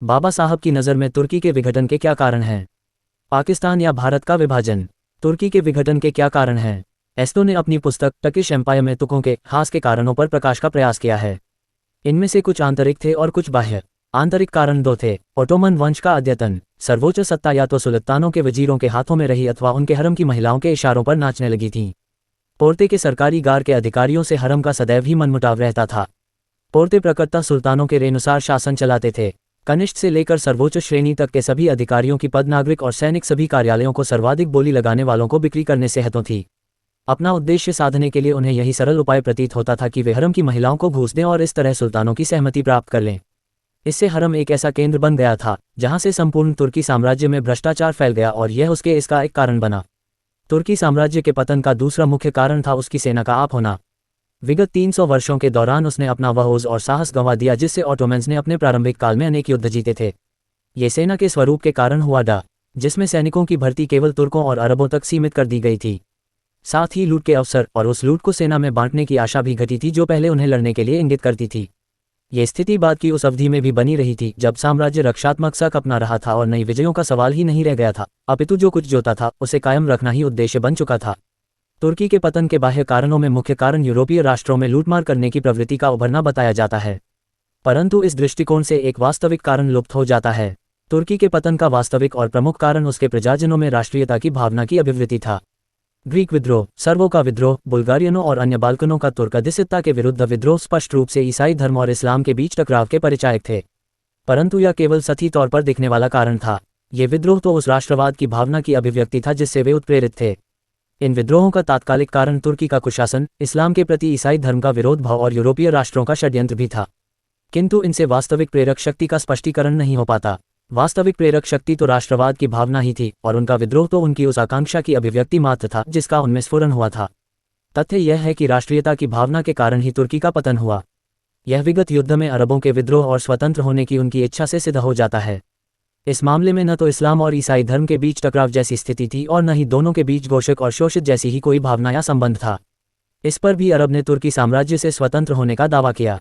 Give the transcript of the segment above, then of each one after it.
बाबा साहब की नज़र में तुर्की के विघटन के क्या कारण हैं? पाकिस्तान या भारत का विभाजन, तुर्की के विघटन के क्या कारण हैं? एस्टो ने अपनी पुस्तक टर्किश एम्पायर में तुर्कों के हास के कारणों पर प्रकाश का प्रयास किया है। इनमें से कुछ आंतरिक थे और कुछ बाह्य। आंतरिक कारण दो थे। ओटोमन वंश का अद्यतन, सर्वोच्च सत्ता या तो सुल्तानों के वजीरों के हाथों में रही अथवा उनके हरम की महिलाओं के इशारों पर नाचने लगी थीं। पोर्ते के सरकारी गार के अधिकारियों से हरम का सदैव ही मनमुटाव रहता था। पोर्ते प्रकटता सुल्तानों के रेनुसार शासन चलाते थे। कनिष्ठ से लेकर सर्वोच्च श्रेणी तक के सभी अधिकारियों की पद, नागरिक और सैनिक सभी कार्यालयों को सर्वाधिक बोली लगाने वालों को बिक्री करने से हेतु थी। अपना उद्देश्य साधने के लिए उन्हें यही सरल उपाय प्रतीत होता था कि वे हरम की महिलाओं को घूस दें और इस तरह सुल्तानों की सहमति प्राप्त कर लें। इससे हरम एक ऐसा केंद्र बन गया था जहां से संपूर्ण तुर्की साम्राज्य में भ्रष्टाचार फैल गया और यह इसका एक कारण बना। तुर्की साम्राज्य के पतन का दूसरा मुख्य कारण था उसकी सेना का आप होना। विगत 300 वर्षों के दौरान उसने अपना वह ओज और साहस गंवा दिया जिससे ऑटोमन्स ने अपने प्रारंभिक काल में अनेक युद्ध जीते थे। ये सेना के स्वरूप के कारण हुआ जिसमें सैनिकों की भर्ती केवल तुर्कों और अरबों तक सीमित कर दी गई थी। साथ ही लूट के अवसर और उस लूट को सेना में बांटने की आशा भी घटी थी जो पहले उन्हें लड़ने के लिए इंगित करती थी। ये स्थिति बाद की उस अवधि में भी बनी रही थी जब साम्राज्य रक्षात्मक शक अपना रहा था और नई विजयों का सवाल ही नहीं रह गया था, अपितु जो कुछ जोता था उसे कायम रखना ही उद्देश्य बन चुका था। तुर्की के पतन के बाह्य कारणों में मुख्य कारण यूरोपीय राष्ट्रों में लूटमार करने की प्रवृत्ति का उभरना बताया जाता है, परंतु इस दृष्टिकोण से एक वास्तविक कारण लुप्त हो जाता है। तुर्की के पतन का वास्तविक और प्रमुख कारण उसके प्रजाजनों में राष्ट्रीयता की भावना की अभिवृद्धि था। ग्रीक विद्रोह, सर्वों का विद्रोह, बुल्गारियनों और अन्य बाल्कनों का तुर्कदिस्ता के विरुद्ध विद्रोह स्पष्ट रूप से ईसाई धर्म और इस्लाम के बीच टकराव के परिचायक थे, परंतु यह केवल सतही तौर पर दिखने वाला कारण था। ये विद्रोह तो उस राष्ट्रवाद की भावना की अभिव्यक्ति था जिससे वे उत्प्रेरित थे। इन विद्रोहों का तात्कालिक कारण तुर्की का कुशासन, इस्लाम के प्रति ईसाई धर्म का विरोध भाव और यूरोपीय राष्ट्रों का षड्यंत्र भी था, किंतु इनसे वास्तविक प्रेरक शक्ति का स्पष्टीकरण नहीं हो पाता। वास्तविक प्रेरक शक्ति तो राष्ट्रवाद की भावना ही थी और उनका विद्रोह तो उनकी उस आकांक्षा की अभिव्यक्ति मात्र था जिसका उनमें स्फुरन हुआ था। तथ्य यह है कि राष्ट्रीयता की भावना के कारण ही तुर्की का पतन हुआ। यह विगत युद्ध में अरबों के विद्रोह और स्वतंत्र होने की उनकी इच्छा से सिद्ध हो जाता है। इस मामले में न तो इस्लाम और ईसाई धर्म के बीच टकराव जैसी स्थिति थी और न ही दोनों के बीच घोषक और शोषित जैसी ही कोई भावना या संबंध था। इस पर भी अरब ने तुर्की साम्राज्य से स्वतंत्र होने का दावा किया।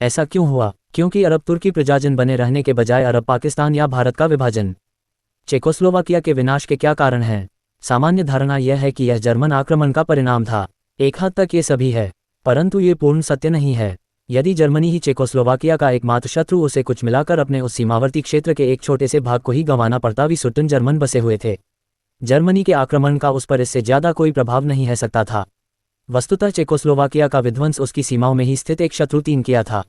ऐसा क्यों हुआ? क्योंकि अरब तुर्की प्रजाजन बने रहने के बजाय अरब पाकिस्तान या भारत का विभाजन। चेकोस्लोवाकिया के विनाश के क्या कारण हैं? सामान्य धारणा यह है कि यह जर्मन आक्रमण का परिणाम था। एक हद तक ये सभी है, परंतु ये पूर्ण सत्य नहीं है। यदि जर्मनी ही चेकोस्लोवाकिया का एकमात्र शत्रु, उसे कुछ मिलाकर अपने उस सीमावर्ती क्षेत्र के एक छोटे से भाग को ही गंवाना पड़ता। विसुटन जर्मन बसे हुए थे। जर्मनी के आक्रमण का उस पर इससे ज्यादा कोई प्रभाव नहीं है सकता था। वस्तुतः चेकोस्लोवाकिया का विध्वंस उसकी सीमाओं में ही स्थित एक शत्रु तीन किया था।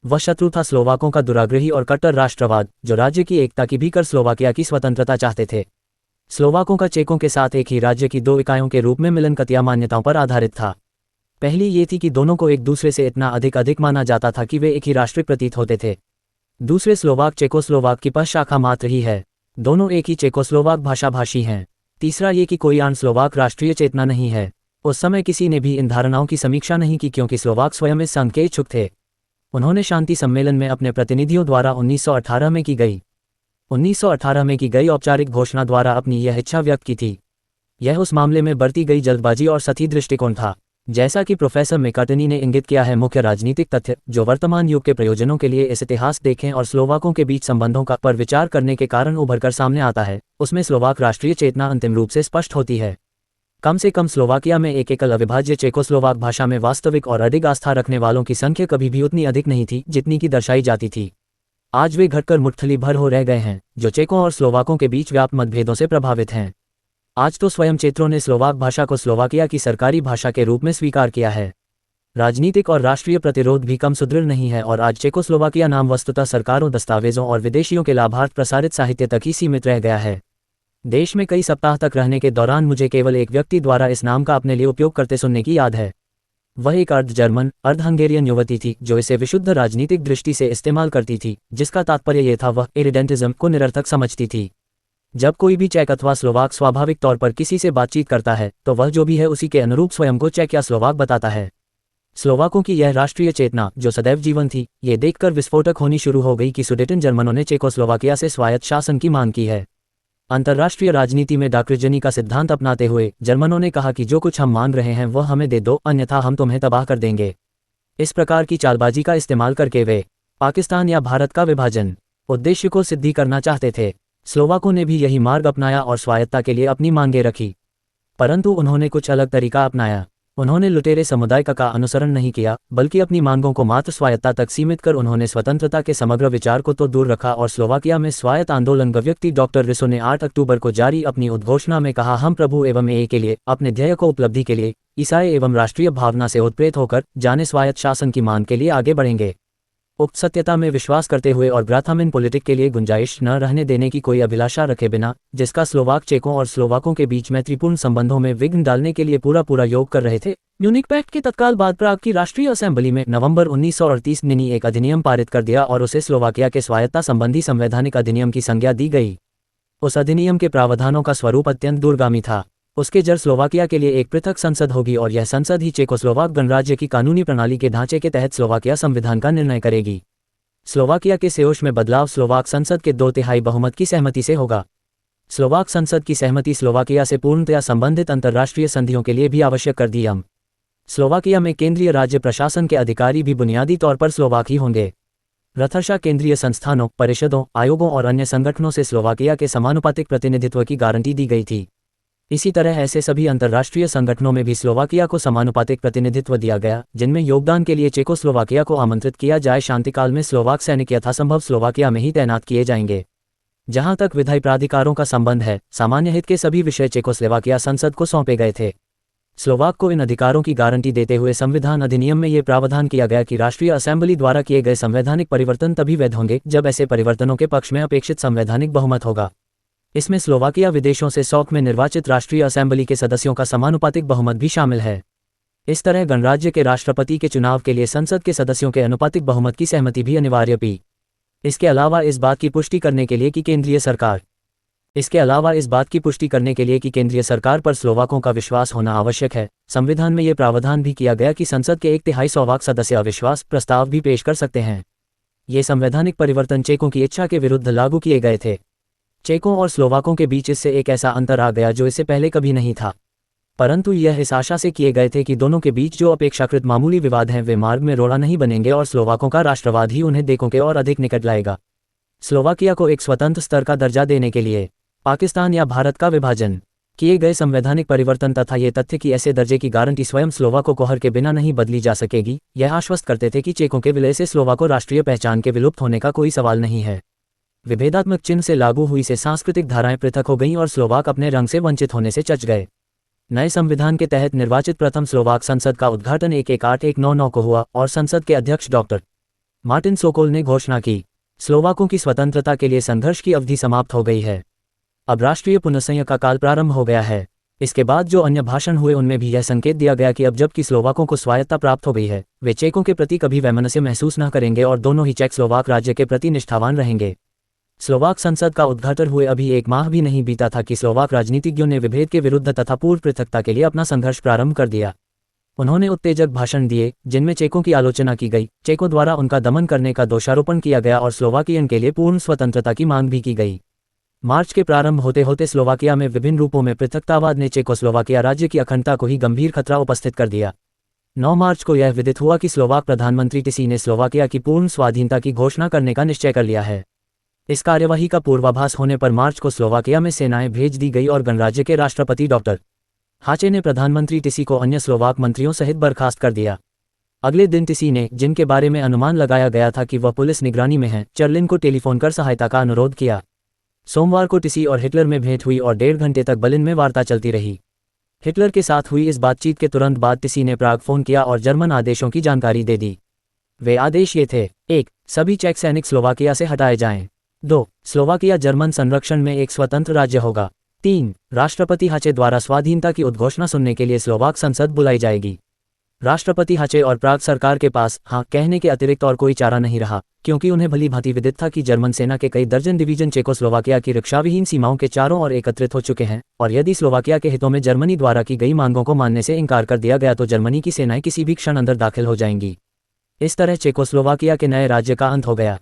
वह शत्रु था स्लोवाकों का दुराग्रही और कट्टर राष्ट्रवाद, जो राज्य की एकता की भी कर स्लोवाकिया की स्वतंत्रता चाहते थे। स्लोवाकों का चेकों के साथ एक ही राज्य की दो इकाइयों के रूप में मिलनकतिया मान्यताओं पर आधारित था। पहली ये थी कि दोनों को एक दूसरे से इतना अधिक माना जाता था कि वे एक ही राष्ट्र प्रतीत होते थे। दूसरे स्लोवाक चेकोस्लोवाक की पश्शाखा मात्र ही है, दोनों एक ही चेकोस्लोवाक भाषाभाषी हैं। तीसरा ये कि कोई आन स्लोवाक राष्ट्रीय चेतना नहीं है। उस समय किसी ने भी इन धारणाओं की समीक्षा नहीं की क्योंकि स्लोवाक स्वयं इस संघ के इच्छुक थे। उन्होंने शांति सम्मेलन में अपने प्रतिनिधियों द्वारा 1918 में की गई औपचारिक घोषणा द्वारा अपनी यह इच्छा व्यक्त की थी। यह उस मामले में बरती गई जल्दबाजी और सतही दृष्टिकोण था। जैसा कि प्रोफेसर मैकार्टनी ने इंगित किया है, मुख्य राजनीतिक तथ्य जो वर्तमान युग के प्रयोजनों के लिए इस इतिहास देखें और स्लोवाकों के बीच संबंधों का पर विचार करने के कारण उभरकर सामने आता है, उसमें स्लोवाक राष्ट्रीय चेतना अंतिम रूप से स्पष्ट होती है। कम से कम स्लोवाकिया में एक एकल अविभाज्य चेकोस्लोवाक भाषा में वास्तविक और अडिग आस्था रखने वालों की संख्या कभी भी उतनी अधिक नहीं थी जितनी की दर्शाई जाती थी। आज वे घटकर मुट्ठली भर हो रह गए हैं, जो चेकों और स्लोवाकों के बीच व्याप्त मतभेदों से प्रभावित हैं। आज तो स्वयं चेत्रों ने स्लोवाक भाषा को स्लोवाकिया की सरकारी भाषा के रूप में स्वीकार किया है। राजनीतिक और राष्ट्रीय प्रतिरोध भी कम सुदृढ़ नहीं है और आज चेकोस्लोवाकिया नाम वस्तुतः सरकारों, दस्तावेजों और विदेशियों के लाभार्थ प्रसारित साहित्य तक ही सीमित रह गया है। देश में कई सप्ताह तक रहने के दौरान मुझे केवल एक व्यक्ति द्वारा इस नाम का अपने लिए उपयोग करते सुनने की याद है। वह एक अर्ध जर्मन, अर्ध हंगेरियन युवती थी जो इसे विशुद्ध राजनीतिक दृष्टि से इस्तेमाल करती थी, जिसका तात्पर्य यह था वह इरिडेंटिज्म को निरर्थक समझती थी। जब कोई भी चेक अथवा स्लोवाक स्वाभाविक तौर पर किसी से बातचीत करता है तो वह जो भी है उसी के अनुरूप स्वयं को चेक या स्लोवाक बताता है। स्लोवाकों की यह राष्ट्रीय चेतना जो सदैव जीवन थी, ये देखकर विस्फोटक होनी शुरू हो गई कि सुडेटन जर्मनों ने चेकोस्लोवाकिया से स्वायत्त शासन की मांग की है। अंतर्राष्ट्रीय राजनीति में डाक्रिजनी का सिद्धांत अपनाते हुए जर्मनों ने कहा कि जो कुछ हम मांग रहे हैं वह हमें दे दो, अन्यथा हम तुम्हें तबाह कर देंगे। इस प्रकार की चालबाजी का इस्तेमाल करके वे पाकिस्तान या भारत का विभाजन उद्देश्य को सिद्धि करना चाहते थे। स्लोवाकों ने भी यही मार्ग अपनाया और स्वायत्तता के लिए अपनी मांगें रखी, परंतु उन्होंने कुछ अलग तरीका अपनाया। उन्होंने लुटेरे समुदाय का अनुसरण नहीं किया, बल्कि अपनी मांगों को मात्र स्वायत्तता तक सीमित कर उन्होंने स्वतंत्रता के समग्र विचार को तो दूर रखा और स्लोवाकिया में स्वायत्त आंदोलन का व्यक्ति डॉक्टर रिसो ने 8 अक्टूबर को जारी अपनी उद्घोषणा में कहा, हम प्रभु एवं ए के लिए, अपने ध्येय को उपलब्धि के लिए, ईसाई एवं राष्ट्रीय भावना से उत्प्रेरित होकर जाने स्वायत्त शासन की मांग के लिए आगे बढ़ेंगे। उक्त सत्यता में विश्वास करते हुए और ब्राथामिन पॉलिटिक के लिए गुंजाइश न रहने देने की कोई अभिलाषा रखे बिना, जिसका स्लोवाक चेकों और स्लोवाकों के बीच मैत्रीपूर्ण संबंधों में विघ्न डालने के लिए पूरा योग कर रहे थे, म्यूनिक पैक्ट के तत्काल बाद प्राग की राष्ट्रीय असेंबली में नवंबर 1938 ने एक अधिनियम पारित कर दिया और उसे स्लोवाकिया के स्वायत्तता संबंधी संवैधानिक अधिनियम की संज्ञा दी गई। उस अधिनियम के प्रावधानों का स्वरूप अत्यंत दूरगामी था। उसके जड़ स्लोवाकिया के लिए एक पृथक संसद होगी और यह संसद ही चेकोस्लोवाक गणराज्य की कानूनी प्रणाली के ढांचे के तहत स्लोवाकिया संविधान का निर्णय करेगी। स्लोवाकिया के सेओश में बदलाव स्लोवाक संसद के 2/3 बहुमत की सहमति से होगा। स्लोवाक संसद की सहमति स्लोवाकिया से पूर्णतया संबंधित अंतर्राष्ट्रीय संधियों के लिए भी आवश्यक कर दी। स्लोवाकिया में केंद्रीय राज्य प्रशासन के अधिकारी भी बुनियादी तौर पर स्लोवाक ही होंगे। रथर्षा केंद्रीय संस्थानों, परिषदों, आयोगों और अन्य संगठनों से स्लोवाकिया के समानुपातिक प्रतिनिधित्व की गारंटी दी गई थी। इसी तरह ऐसे सभी अंतर्राष्ट्रीय संगठनों में भी स्लोवाकिया को समानुपातिक प्रतिनिधित्व दिया गया, जिनमें योगदान के लिए चेकोस्लोवाकिया को आमंत्रित किया जाए। शांतिकाल में स्लोवाक सैनिक यथासंभव स्लोवाकिया में ही तैनात किए जाएंगे। जहां तक विधायी प्राधिकारों का संबंध है, सामान्य हित के सभी विषय चेकोस्लोवाकिया संसद को सौंपे गए थे। स्लोवाक को इन अधिकारों की गारंटी देते हुए संविधान अधिनियम में ये प्रावधान किया गया कि राष्ट्रीय असेंबली द्वारा किए गए संवैधानिक परिवर्तन तभी वैध होंगे जब ऐसे परिवर्तनों के पक्ष में अपेक्षित संवैधानिक बहुमत होगा। इसमें स्लोवाकिया विदेशों से शौक में निर्वाचित राष्ट्रीय असेंबली के सदस्यों का समानुपातिक बहुमत भी शामिल है। इस तरह गणराज्य के राष्ट्रपति के चुनाव के लिए संसद के सदस्यों के अनुपातिक बहुमत की सहमति भी अनिवार्य थी। इसके अलावा इस बात की पुष्टि करने के लिए कि केंद्रीय सरकार पर स्लोवाकों का विश्वास होना आवश्यक है, संविधान में ये प्रावधान भी किया गया कि संसद के 1/3 स्लोवाक सदस्य अविश्वास प्रस्ताव भी पेश कर सकते हैं। ये संवैधानिक परिवर्तन चेकों की इच्छा के विरुद्ध लागू किए गए थे। चेकों और स्लोवाकों के बीच इससे एक ऐसा अंतर आ गया जो इससे पहले कभी नहीं था, परंतु यह इस आशा से किए गए थे कि दोनों के बीच जो अपेक्षाकृत मामूली विवाद हैं वे मार्ग में रोड़ा नहीं बनेंगे और स्लोवाकों का राष्ट्रवाद ही उन्हें देखों के और अधिक निकट लाएगा। स्लोवाकिया को एक स्वतंत्र स्तर का दर्जा देने के लिए पाकिस्तान या भारत का विभाजन, किए गए संवैधानिक परिवर्तन तथा ये तथ्य कि ऐसे दर्जे की गारंटी स्वयं स्लोवाकों को हर के बिना नहीं बदली जा सकेगी, यह आश्वस्त करते थे कि चेकों के विलय से स्लोवाकों राष्ट्रीय पहचान के विलुप्त होने का कोई सवाल नहीं है। विभेदात्मक चिन्ह से लागू हुई से सांस्कृतिक धाराएं पृथक हो गईं और स्लोवाक अपने रंग से वंचित होने से चच गए। नए संविधान के तहत निर्वाचित प्रथम स्लोवाक संसद का उद्घाटन 1/8/1999 को हुआ और संसद के अध्यक्ष डॉक्टर मार्टिन सोकोल ने घोषणा की, स्लोवाकों की स्वतंत्रता के लिए संघर्ष की अवधि समाप्त हो गई है, अब राष्ट्रीय पुनर्संयोग का काल प्रारंभ हो गया है। इसके बाद जो अन्य भाषण हुए उनमें भी यह संकेत दिया गया कि अब जबकि स्लोवाकों को स्वायत्तता प्राप्त हो गई है, वे चेकों के प्रति कभी वैमनस्य महसूस न करेंगे और दोनों ही चेक स्लोवाक राज्य के प्रति निष्ठावान रहेंगे। स्लोवाक संसद का उद्घाटन हुए अभी 1 माह भी नहीं बीता था कि स्लोवाक राजनीतिज्ञों ने विभेद के विरुद्ध तथा पूर्व पृथकता के लिए अपना संघर्ष प्रारंभ कर दिया। उन्होंने उत्तेजक भाषण दिए जिनमें चेकों की आलोचना की गई, चेकों द्वारा उनका दमन करने का दोषारोपण किया गया और स्लोवाकियन के लिए पूर्ण स्वतंत्रता की मांग भी की गई। मार्च के प्रारंभ होते होते स्लोवाकिया में विभिन्न रूपों में पृथकतावाद ने चेकोस्लोवाकिया राज्य की अखंडता को ही गंभीर खतरा उपस्थित कर दिया। 9 मार्च को यह विदित हुआ कि स्लोवाक प्रधानमंत्री टिसी ने स्लोवाकिया की पूर्ण स्वाधीनता की घोषणा करने का निश्चय कर लिया है। इस कार्यवाही का पूर्वाभास होने पर मार्च को स्लोवाकिया में सेनाएं भेज दी गई और गणराज्य के राष्ट्रपति डॉक्टर हाचे ने प्रधानमंत्री टिसी को अन्य स्लोवाक मंत्रियों सहित बर्खास्त कर दिया। अगले दिन टिसी ने, जिनके बारे में अनुमान लगाया गया था कि वह पुलिस निगरानी में हैं, चर्लिन को टेलीफोन कर सहायता का अनुरोध किया। सोमवार को टिसी और हिटलर में भेंट हुई और 1.5 घंटे तक बर्लिन में वार्ता चलती रही। हिटलर के साथ हुई इस बातचीत के तुरंत बाद टिसी ने प्राग फोन किया और जर्मन आदेशों की जानकारी दे दी। वे आदेश ये थे: 1. सभी चेक सैनिक स्लोवाकिया से हटाए जाएं। 2. स्लोवाकिया जर्मन संरक्षण में एक स्वतंत्र राज्य होगा। 3. राष्ट्रपति हाचे द्वारा स्वाधीनता की उद्घोषणा सुनने के लिए स्लोवाक संसद बुलाई जाएगी। राष्ट्रपति हाचे और प्राग सरकार के पास हाँ कहने के अतिरिक्त और कोई चारा नहीं रहा, क्योंकि उन्हें भली भांति विदित था कि जर्मन सेना के कई दर्जन डिवीजन चेकोस्लोवाकिया की रक्षाविहीन सीमाओं के चारों ओर एकत्रित हो चुके हैं, और यदि स्लोवाकिया के हितों में जर्मनी द्वारा की गई मांगों को मानने से इनकार कर दिया गया तो जर्मनी की सेनाएं किसी भी क्षण अंदर दाखिल हो जाएंगी। इस तरह चेकोस्लोवाकिया के नए राज्य का अंत हो गया।